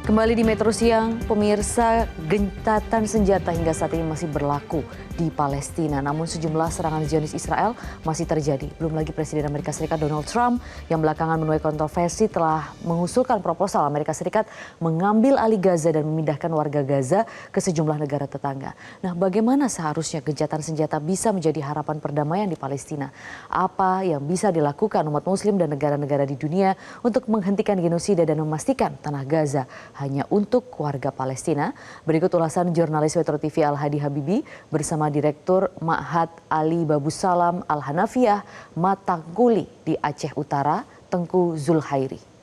Kembali di Metro Siang, pemirsa, gencatan senjata hingga saat ini masih berlaku di Palestina. Namun sejumlah serangan Zionis Israel masih terjadi. Belum lagi Presiden Amerika Serikat Donald Trump yang belakangan menuai kontroversi telah mengusulkan proposal Amerika Serikat mengambil alih Gaza dan memindahkan warga Gaza ke sejumlah negara tetangga. Nah, bagaimana seharusnya gencatan senjata bisa menjadi harapan perdamaian di Palestina? Apa yang bisa dilakukan umat Muslim dan negara-negara di dunia untuk menghentikan genosida dan memastikan tanah Gaza hanya untuk warga Palestina? Berikut ulasan jurnalis Metro TV Al-Hadi Habibi bersama Direktur Ma'had Ali Babusalam Al-Hanafiyah Matangkuli di Aceh Utara, Tengku Zulhairi.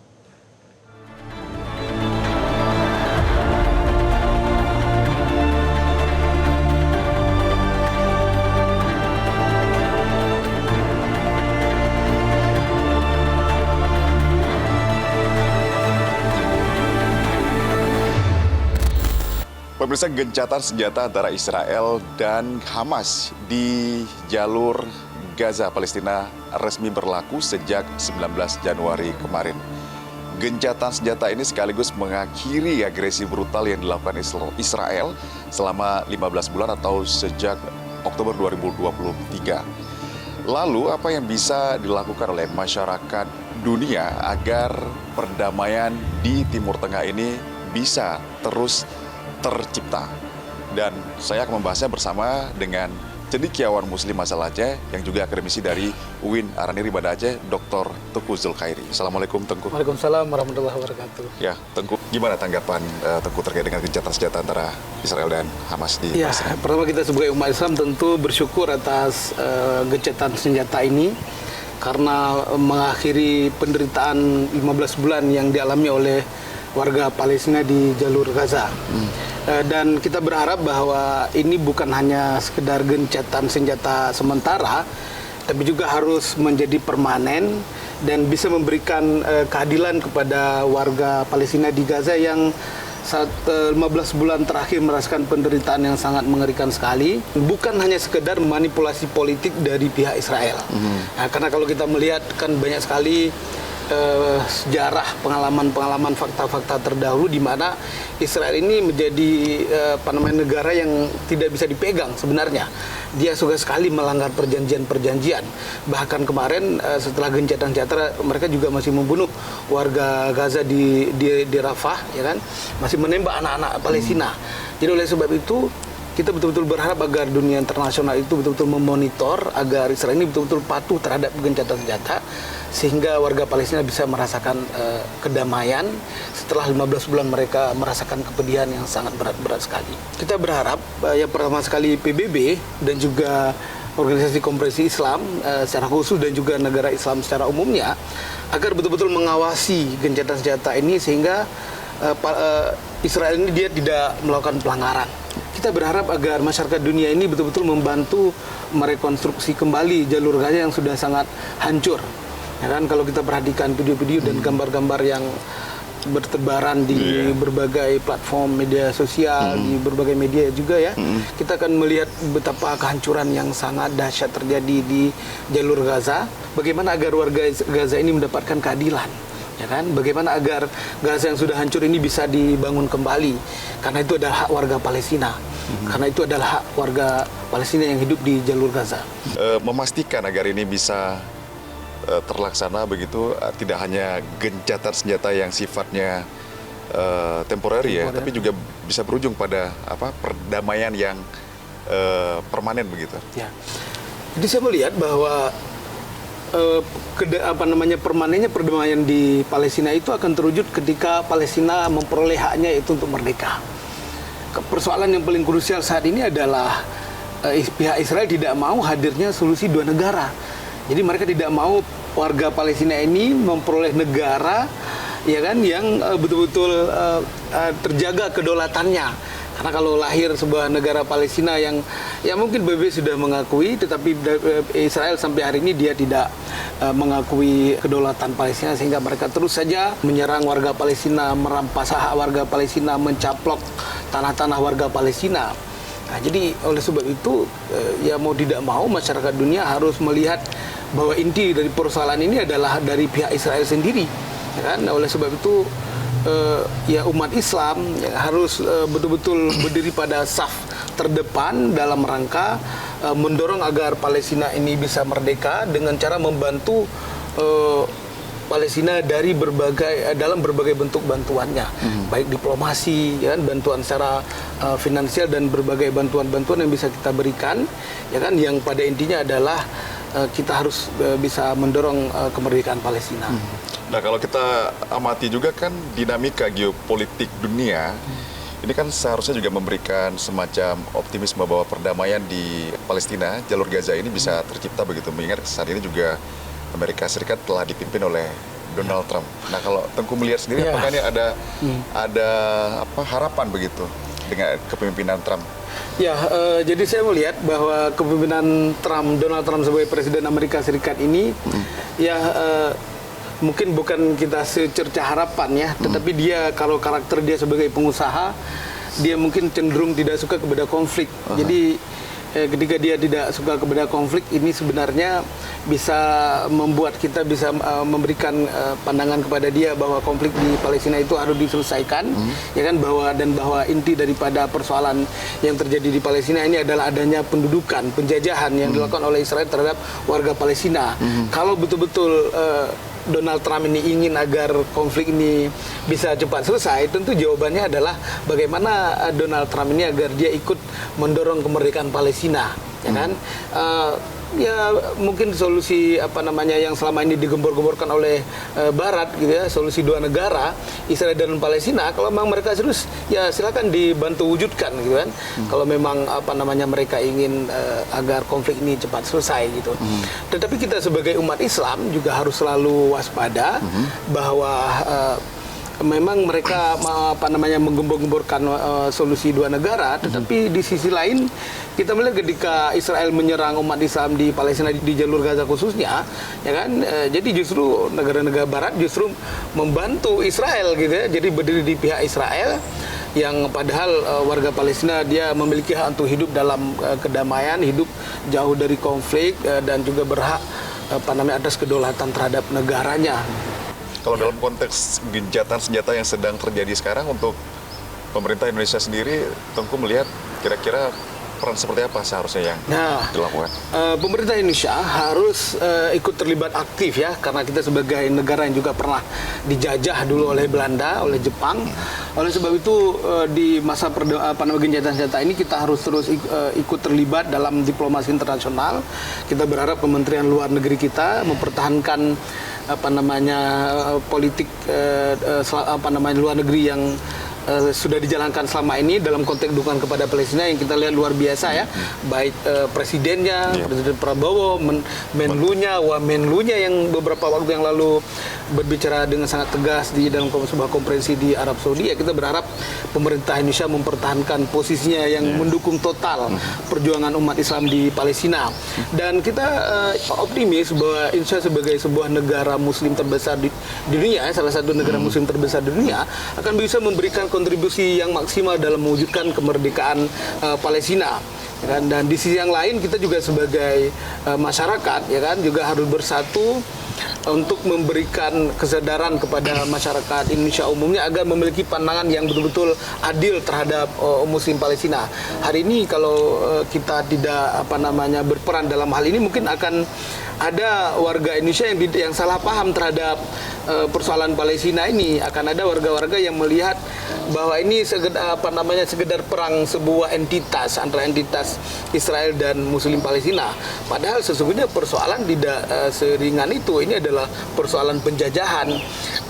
Pemirsa, gencatan senjata antara Israel dan Hamas di jalur Gaza, Palestina resmi berlaku sejak 19 Januari kemarin. Gencatan senjata ini sekaligus mengakhiri agresi brutal yang dilakukan Israel selama 15 bulan atau sejak Oktober 2023. Lalu apa yang bisa dilakukan oleh masyarakat dunia agar perdamaian di Timur Tengah ini bisa terus tercipta? Dan saya akan membahasnya bersama dengan cendekiawan Muslim asal Aceh yang juga akademisi dari UIN Araniri Banda Aceh, Dr. Tengku Zulhairi. Assalamualaikum, Tengku. Waalaikumsalam warahmatullahi wabarakatuh. Ya, Tengku, gimana tanggapan Tengku terkait dengan gencatan senjata antara Israel dan Hamas di Palestina? Pertama, kita sebagai umat Islam tentu bersyukur atas gencatan senjata ini karena mengakhiri penderitaan 15 bulan yang dialami oleh warga Palestina di jalur Gaza. Dan kita berharap bahwa ini bukan hanya sekedar gencatan senjata sementara, tapi juga harus menjadi permanen dan bisa memberikan keadilan kepada warga Palestina di Gaza yang 15 bulan terakhir merasakan penderitaan yang sangat mengerikan sekali. Bukan hanya sekedar manipulasi politik dari pihak Israel. Nah, karena kalau kita melihat kan banyak sekali sejarah, pengalaman-pengalaman, fakta-fakta terdahulu di mana Israel ini menjadi negara yang tidak bisa dipegang sebenarnya. Dia suka sekali melanggar perjanjian-perjanjian. Bahkan kemarin setelah gencatan senjata mereka juga masih membunuh warga Gaza di Rafah, ya kan? Masih menembak anak-anak Palestina. Jadi oleh sebab itu kita betul-betul berharap agar dunia internasional itu betul-betul memonitor agar Israel ini betul-betul patuh terhadap gencatan senjata sehingga warga Palestina bisa merasakan kedamaian setelah 15 bulan mereka merasakan kepedihan yang sangat berat-berat sekali. Kita berharap yang pertama sekali PBB dan juga organisasi kompresi Islam secara khusus dan juga negara Islam secara umumnya agar betul-betul mengawasi gencatan senjata ini sehingga Israel ini dia tidak melakukan pelanggaran. Kita berharap agar masyarakat dunia ini betul-betul membantu merekonstruksi kembali jalur Gaza yang sudah sangat hancur. Ya kan, kalau kita perhatikan video-video dan gambar-gambar yang bertebaran di berbagai platform media sosial, di berbagai media juga ya, kita akan melihat betapa kehancuran yang sangat dahsyat terjadi di jalur Gaza. Bagaimana agar warga Gaza ini mendapatkan keadilan? Ya kan, bagaimana agar Gaza yang sudah hancur ini bisa dibangun kembali? Karena itu adalah hak warga Palestina. Karena itu adalah hak warga Palestina yang hidup di jalur Gaza. Memastikan agar ini bisa terlaksana begitu, tidak hanya gencatan senjata yang sifatnya temporary ya, tapi juga bisa berujung pada perdamaian yang permanen begitu. Ya. Jadi saya melihat bahwa permanennya perdamaian di Palestina itu akan terwujud ketika Palestina memperoleh haknya itu untuk merdeka. Persoalan yang paling krusial saat ini adalah pihak Israel tidak mau hadirnya solusi dua negara. Jadi mereka tidak mau warga Palestina ini memperoleh negara, ya kan, yang betul-betul terjaga kedaulatannya. Karena kalau lahir sebuah negara Palestina yang ya mungkin PBB sudah mengakui, tetapi Israel sampai hari ini dia tidak mengakui kedaulatan Palestina, sehingga mereka terus saja menyerang warga Palestina, merampas hak warga Palestina, mencaplok tanah-tanah warga Palestina. Nah, jadi oleh sebab itu ya mau tidak mau masyarakat dunia harus melihat bahwa inti dari persoalan ini adalah dari pihak Israel sendiri, ya kan? Nah, oleh sebab itu ya umat Islam harus betul-betul berdiri pada saf terdepan dalam rangka mendorong agar Palestina ini bisa merdeka dengan cara membantu Palestina dari dalam berbagai bentuk bantuannya, baik diplomasi, ya kan, bantuan secara finansial dan berbagai bantuan-bantuan yang bisa kita berikan, ya kan, yang pada intinya adalah kita harus bisa mendorong kemerdekaan Palestina. Nah, kalau kita amati juga kan dinamika geopolitik dunia, ini kan seharusnya juga memberikan semacam optimisme bahwa perdamaian di Palestina, jalur Gaza ini bisa tercipta begitu. Mengingat saat ini juga Amerika Serikat telah dipimpin oleh Donald Trump. Nah, kalau Tengku melihat sendiri, apakah ini ada harapan begitu dengan kepemimpinan Trump? Ya, jadi saya melihat bahwa kepemimpinan Donald Trump sebagai Presiden Amerika Serikat ini, mungkin bukan kita secerca harapan ya, tetapi dia kalau karakter dia sebagai pengusaha, dia mungkin cenderung tidak suka kepada konflik. Jadi ketika dia tidak suka kepada konflik, ini sebenarnya bisa membuat kita bisa memberikan pandangan kepada dia bahwa konflik di Palestina itu harus diselesaikan, ya kan, bahwa inti daripada persoalan yang terjadi di Palestina ini adalah adanya pendudukan, penjajahan yang dilakukan oleh Israel terhadap warga Palestina. Kalau betul-betul Donald Trump ini ingin agar konflik ini bisa cepat selesai, tentu jawabannya adalah bagaimana Donald Trump ini agar dia ikut mendorong kemerdekaan Palestina, ya kan? Ya mungkin solusi yang selama ini digembor-gemborkan oleh Barat gitu ya, solusi dua negara Israel dan Palestina, kalau memang mereka serius ya silakan dibantu wujudkan gitu kan. Kalau memang mereka ingin agar konflik ini cepat selesai gitu. Tetapi kita sebagai umat Islam juga harus selalu waspada bahwa memang mereka menggembor-gemborkan solusi dua negara, tetapi di sisi lain kita melihat ketika Israel menyerang umat Islam di Palestina di jalur Gaza khususnya, ya kan, jadi justru negara-negara Barat justru membantu Israel gitu ya, jadi berdiri di pihak Israel yang padahal warga Palestina dia memiliki hak untuk hidup dalam kedamaian, hidup jauh dari konflik dan juga berhak atas kedaulatan terhadap negaranya. Kalau dalam konteks gencatan senjata yang sedang terjadi sekarang untuk pemerintah Indonesia sendiri, Tengku melihat kira-kira peran seperti apa seharusnya yang dilakukan? Pemerintah Indonesia harus ikut terlibat aktif ya, karena kita sebagai negara yang juga pernah dijajah dulu oleh Belanda, oleh Jepang. Oleh sebab itu di masa gencatan senjata ini kita harus terus ikut terlibat dalam diplomasi internasional. Kita berharap Kementerian Luar Negeri kita mempertahankan politik luar negeri yang sudah dijalankan selama ini dalam konteks dukungan kepada Palestina yang kita lihat luar biasa ya, baik presidennya, Presiden Prabowo, Menlunya, Wamenlunya yang beberapa waktu yang lalu berbicara dengan sangat tegas di dalam sebuah konferensi di Arab Saudi. Ya, kita berharap pemerintah Indonesia mempertahankan posisinya yang mendukung total perjuangan umat Islam di Palestina, dan kita optimis bahwa Indonesia sebagai sebuah negara Muslim terbesar di dunia, salah satu negara Muslim terbesar di dunia, akan bisa memberikan kontribusi yang maksimal dalam mewujudkan kemerdekaan Palestina. Ya kan? Dan di sisi yang lain kita juga sebagai masyarakat ya kan juga harus bersatu untuk memberikan kesadaran kepada masyarakat Indonesia umumnya agar memiliki pandangan yang betul-betul adil terhadap Muslim Palestina. Hari ini kalau kita tidak berperan dalam hal ini, mungkin akan ada warga Indonesia yang salah paham terhadap persoalan Palestina ini. Akan ada warga-warga yang melihat bahwa ini sekedar perang sebuah entitas antara entitas Israel dan Muslim Palestina. Padahal sesungguhnya persoalan tidak seringan itu. Ini adalah persoalan penjajahan.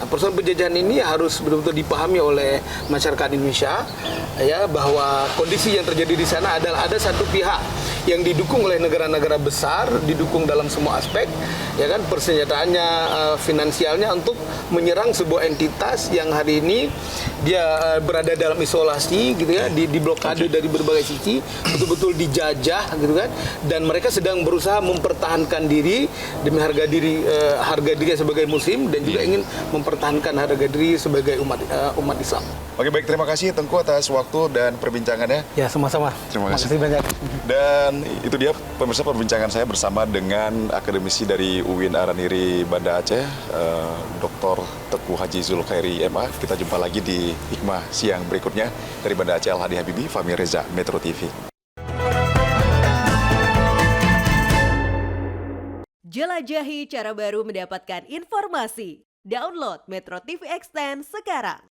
Nah, persoalan penjajahan ini harus betul-betul dipahami oleh masyarakat Indonesia ya, bahwa kondisi yang terjadi di sana adalah ada satu pihak yang didukung oleh negara-negara besar, didukung dalam semua aspek, ya kan, persenjataannya, finansialnya untuk menyerang sebuah entitas yang hari ini dia berada dalam isolasi gitu ya, di blokade dari berbagai sisi, betul-betul dijajah gitu kan, dan mereka sedang berusaha mempertahankan diri demi harga diri sebagai muslim dan juga ingin mempertahankan harga diri sebagai umat Islam. Oke, baik, terima kasih Tengku atas waktu dan perbincangannya. Ya, sama-sama. Terima kasih. Makasih banyak. Dan itu dia pemirsa perbincangan saya bersama dengan akademisi dari UIN Araniri Banda Aceh, Dr. Teguh Haji Zulkhairi MA. Kita jumpa lagi di Hikmah Siang berikutnya dari Banda Aceh. Al-Hadi Habibi, Fahmi Reza, Metro TV. Jelajahi cara baru mendapatkan informasi. Download Metro TV Extend sekarang.